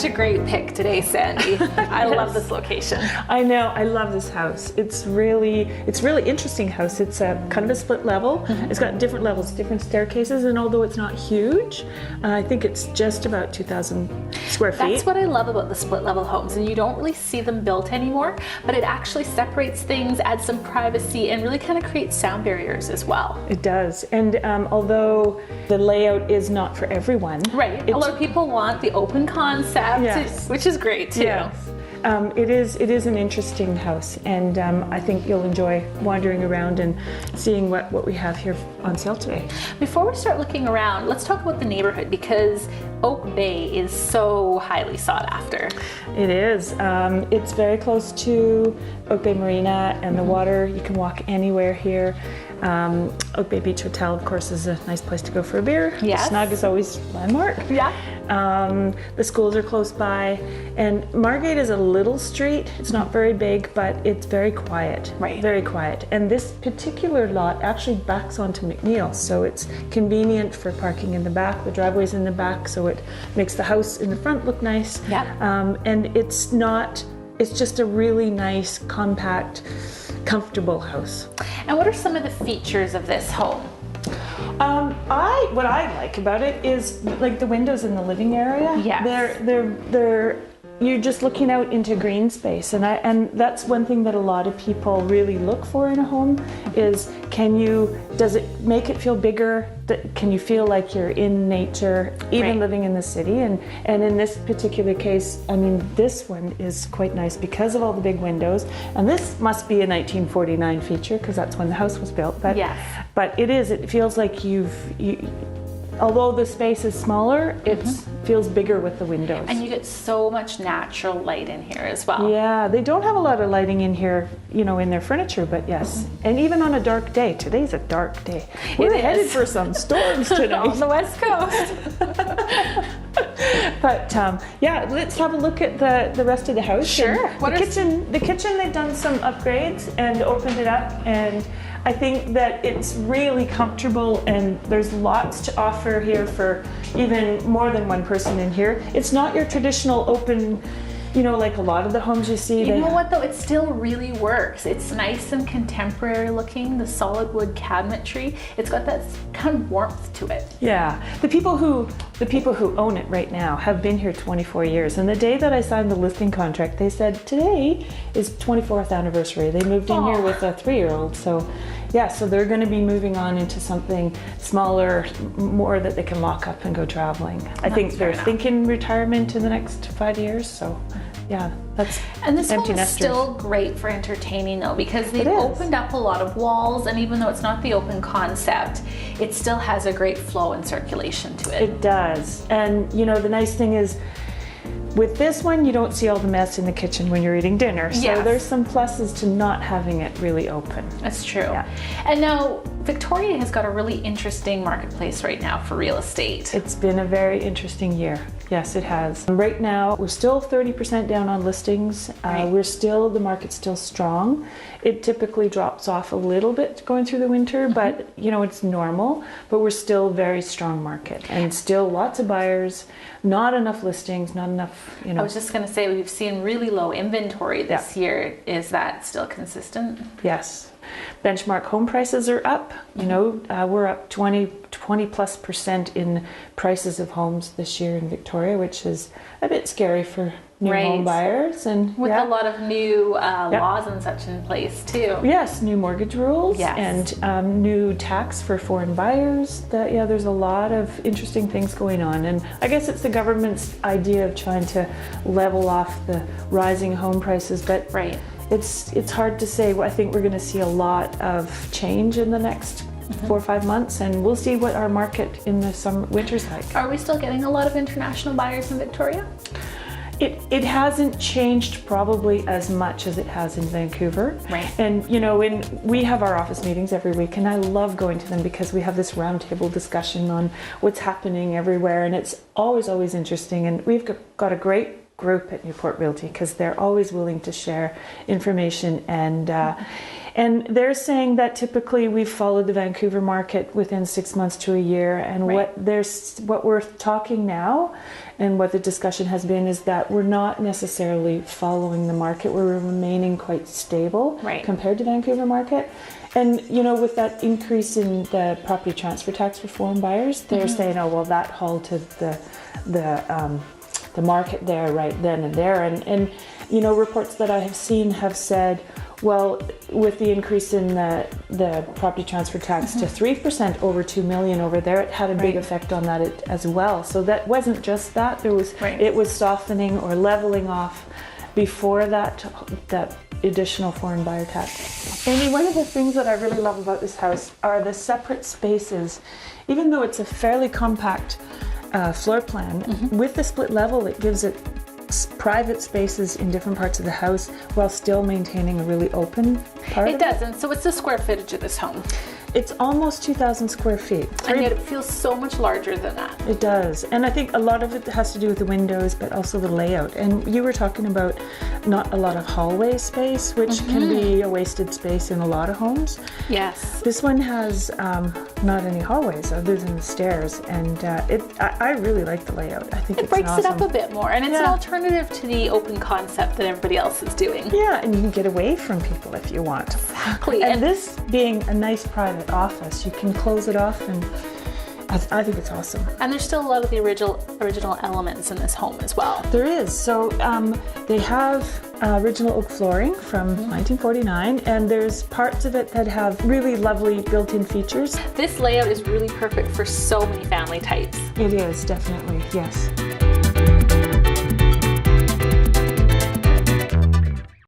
such a great pick today, Sandy. I love this location. I know, I love this house. It's really interesting house. It's a kind of a split level. It's got different levels, different staircases, and although it's not huge, I think it's just about 2,000 square feet. That's what I love about the split level homes, and you don't really see them built anymore, but it actually separates things, adds some privacy, and really kind of creates sound barriers as well. It does, and although the layout is not for everyone. Right, a lot of people want the open concept, Yes. which is great too. Yes. It is an interesting house, and I think you'll enjoy wandering around and seeing what we have here on sale today. Before we start looking around, let's talk about the neighborhood, because Oak Bay is so highly sought after. It is. It's very close to Oak Bay Marina and the water. You can walk anywhere here. Oak Bay Beach Hotel, of course, is a nice place to go for a beer. Yes. Snug is always landmark. Yeah. The schools are close by, and Margate is a little street. It's not very big, but it's very quiet. Right. Very quiet. And this particular lot actually backs onto McNeil, so it's convenient for parking in the back. The driveway's in the back, so it makes the house in the front look nice. Yeah. And it's just a really nice, compact, comfortable house. And what are some of the features of this home? What I like about it is like the windows in the living area. Yes. They're you're just looking out into green space, and that's one thing that a lot of people really look for in a home is does it make it feel bigger? Can you feel like you're in nature, even living in the city? And in this particular case, I mean, this one is quite nice because of all the big windows. And this must be a 1949 feature because that's when the house was built. But yes. But it feels like although the space is smaller, it feels bigger with the windows. And you get so much natural light in here as well. Yeah, they don't have a lot of lighting in here, in their furniture, but yes. And even on a dark day, today's a dark day. We're headed for some storms tonight. On the West Coast. But let's have a look at the rest of the house. Sure. The kitchen, they've done some upgrades and opened it up, and I think that it's really comfortable, and there's lots to offer here for even more than one person in here. It's not your traditional open, like a lot of the homes you see. You know what though, it still really works. It's nice and contemporary looking, the solid wood cabinetry. It's got that kind of warmth to it. Yeah, the people who own it right now have been here 24 years, and the day that I signed the listing contract, they said today is 24th anniversary. They moved in here with a 3-year-old, so yeah, so they're going to be moving on into something smaller, more that they can lock up and go traveling. I think they're thinking retirement in the next 5 years, so yeah, that's And this empty home is nesters. still great for entertaining though, because they've opened up a lot of walls, and even though it's not the open concept, it still has a great flow and circulation to it. It does. And the nice thing is, with this one, you don't see all the mess in the kitchen when you're eating dinner. So there's some pluses to not having it really open. That's true. Yeah. And now Victoria has got a really interesting marketplace right now for real estate. It's been a very interesting year. Yes, it has. Right now, we're still 30% down on listings. The market's still strong. It typically drops off a little bit going through the winter, but it's normal. But we're still very strong market, and still lots of buyers, not enough listings, not enough, I was just going to say, we've seen really low inventory this year. Is that still consistent? Yes. Benchmark home prices are up. We're up 20+% in prices of homes this year in Victoria, which is a bit scary for new home buyers. And with a lot of new laws and such in place too. Yes, new mortgage rules and new tax for foreign buyers. There's a lot of interesting things going on, and I guess it's the government's idea of trying to level off the rising home prices, but it's hard to say. I think we're going to see a lot of change in the next 4 or 5 months, and we'll see what our market in the winter's like. Are we still getting a lot of international buyers in Victoria? It hasn't changed probably as much as it has in Vancouver. Right. And when we have our office meetings every week, and I love going to them because we have this roundtable discussion on what's happening everywhere, and it's always interesting. And we've got a great group at Newport Realty because they're always willing to share information, and And they're saying that typically we've followed the Vancouver market within 6 months to a year. And Right. what we're talking now and what the discussion has been is that we're not necessarily following the market. We're remaining quite stable Right. compared to Vancouver market. And, you know, with that increase in the property transfer tax for foreign buyers, they're saying, oh, well, that halted the market there right then and there. And you know, reports that I have seen have said, well, with the increase in the property transfer tax to 3% over 2 million over there, it had a big effect on that as well. So that wasn't just that. There was it was softening or leveling off before that additional foreign buyer tax. Amy, one of the things that I really love about this house are the separate spaces. Even though it's a fairly compact floor plan, with the split level, it gives it private spaces in different parts of the house while still maintaining a really open part of it. It does, and so it's the square footage of this home. It's almost 2,000 square feet. And yet it feels so much larger than that. It does. And I think a lot of it has to do with the windows, but also the layout. And you were talking about not a lot of hallway space, which can be a wasted space in a lot of homes. Yes. This one has not any hallways other than the stairs. And I really like the layout. I think It breaks it up a bit more. And it's an alternative to the open concept that everybody else is doing. Yeah, and you can get away from people if you want. Exactly. And this being a nice private office, you can close it off, and I think it's awesome. And there's still a lot of the original elements in this home as well. There is. So they have original oak flooring from 1949, and there's parts of it that have really lovely built-in features. This layout is really perfect for so many family types. It is, definitely, yes.